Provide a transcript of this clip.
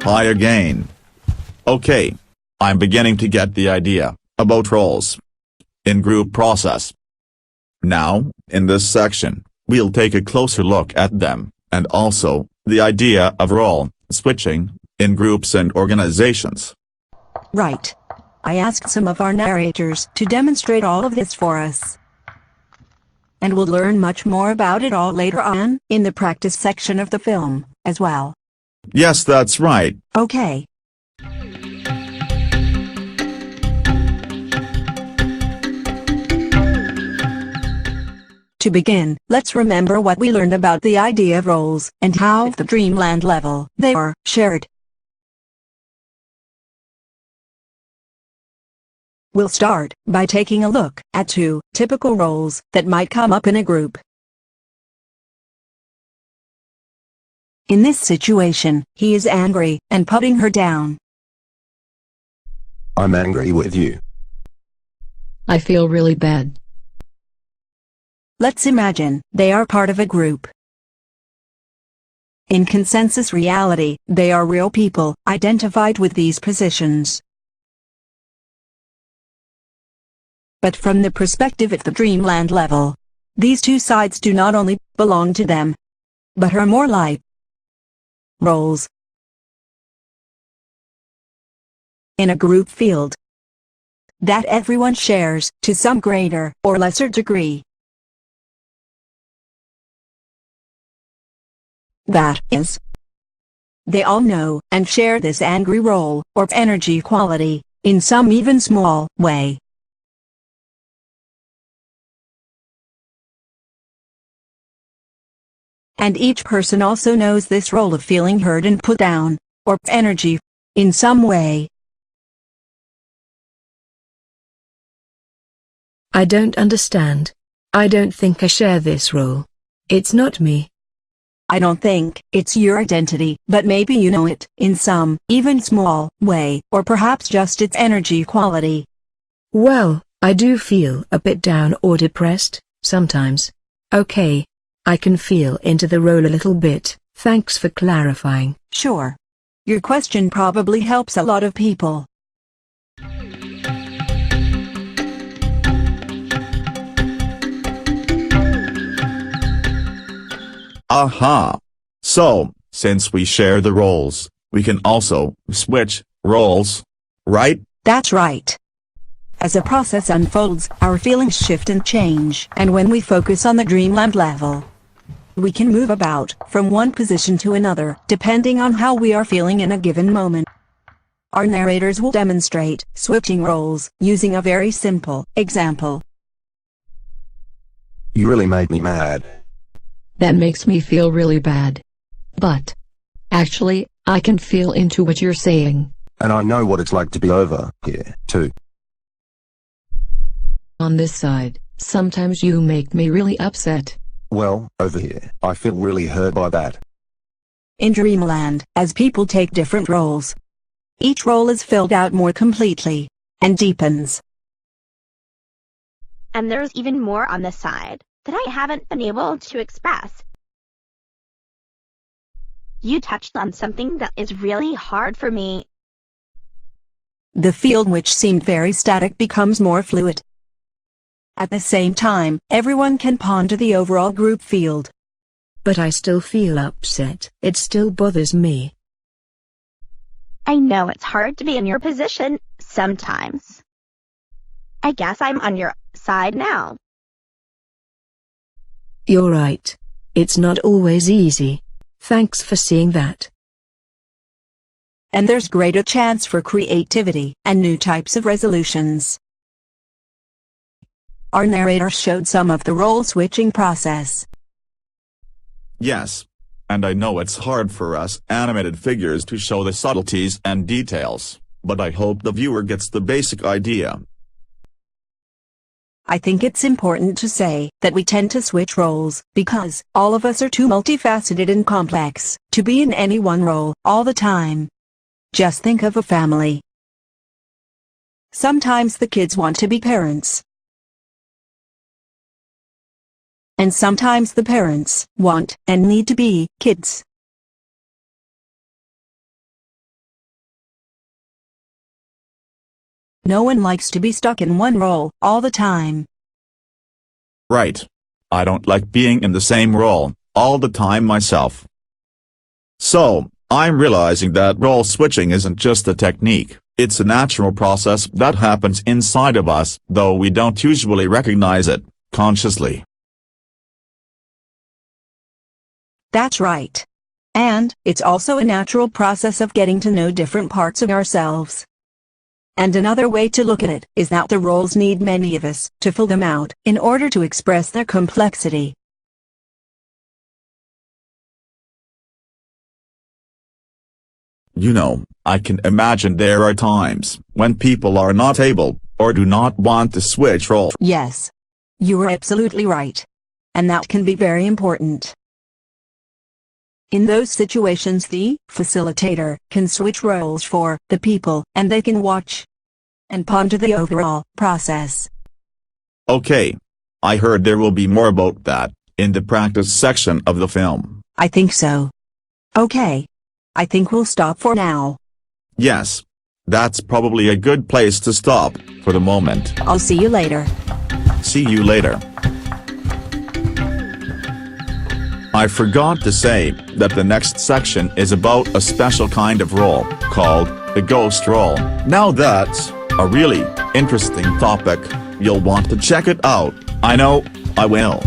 Hi again. Okay. I'm beginning to get the idea about roles in group process. Now, in this section, we'll take a closer look at them, and also, the idea of role switching in groups and organizations. Right. I asked some of our narrators to demonstrate all of this for us. And we'll learn much more about it all later on, in the practice section of the film, as well. Yes, that's right. Okay. To begin, let's remember what we learned about the idea of roles, and how at the dreamland level, they are shared. We'll start by taking a look at two typical roles that might come up in a group. In this situation, he is angry and putting her down. I'm angry with you. I feel really bad. Let's imagine they are part of a group. In consensus reality, they are real people, identified with these positions. But from the perspective at the dreamland level, these two sides do not only belong to them, but are more like roles in a group field that everyone shares to some greater or lesser degree. That is, they all know and share this angry role or energy quality in some even small way. And each person also knows this role of feeling hurt and put down, or energy, in some way. I don't understand. I don't think I share this role. It's not me. I don't think it's your identity, but maybe you know it, in some, even small, way, or perhaps just its energy quality. Well, I do feel a bit down or depressed, sometimes. Okay. I can feel into the role a little bit, thanks for clarifying. Sure. Your question probably helps a lot of people. Aha! So, since we share the roles, we can also switch roles, right? That's right. As a process unfolds, our feelings shift and change, and when we focus on the dreamland level, we can move about from one position to another, depending on how we are feeling in a given moment. Our narrators will demonstrate switching roles using a very simple example. You really made me mad. That makes me feel really bad. But actually, I can feel into what you're saying. And I know what it's like to be over here, too. On this side, sometimes you make me really upset. Well, over here, I feel really hurt by that. In Dreamland, as people take different roles, each role is filled out more completely and deepens. And there's even more on this side that I haven't been able to express. You touched on something that is really hard for me. The field which seemed very static becomes more fluid. At the same time, everyone can ponder the overall group field. But I still feel upset. It still bothers me. I know it's hard to be in your position sometimes. I guess I'm on your side now. You're right. It's not always easy. Thanks for seeing that. And there's greater chance for creativity and new types of resolutions. Our narrator showed some of the role-switching process. Yes. And I know it's hard for us animated figures to show the subtleties and details, but I hope the viewer gets the basic idea. I think it's important to say that we tend to switch roles because all of us are too multifaceted and complex to be in any one role all the time. Just think of a family. Sometimes the kids want to be parents. And sometimes the parents want and need to be kids. No one likes to be stuck in one role all the time. Right. I don't like being in the same role all the time myself. So, I'm realizing that role switching isn't just a technique, it's a natural process that happens inside of us, though we don't usually recognize it consciously. That's right. And it's also a natural process of getting to know different parts of ourselves. And another way to look at it is that the roles need many of us to fill them out in order to express their complexity. You know, I can imagine there are times when people are not able, or do not want to switch roles. Yes. You are absolutely right. And that can be very important. In those situations, the facilitator can switch roles for the people, and they can watch and ponder the overall process. Okay. I heard there will be more about that in the practice section of the film. I think so. Okay. I think we'll stop for now. Yes. That's probably a good place to stop for the moment. I'll see you later. See you later. I forgot to say that the next section is about a special kind of role called the ghost role. Now that's a really interesting topic. You'll want to check it out. I know I will.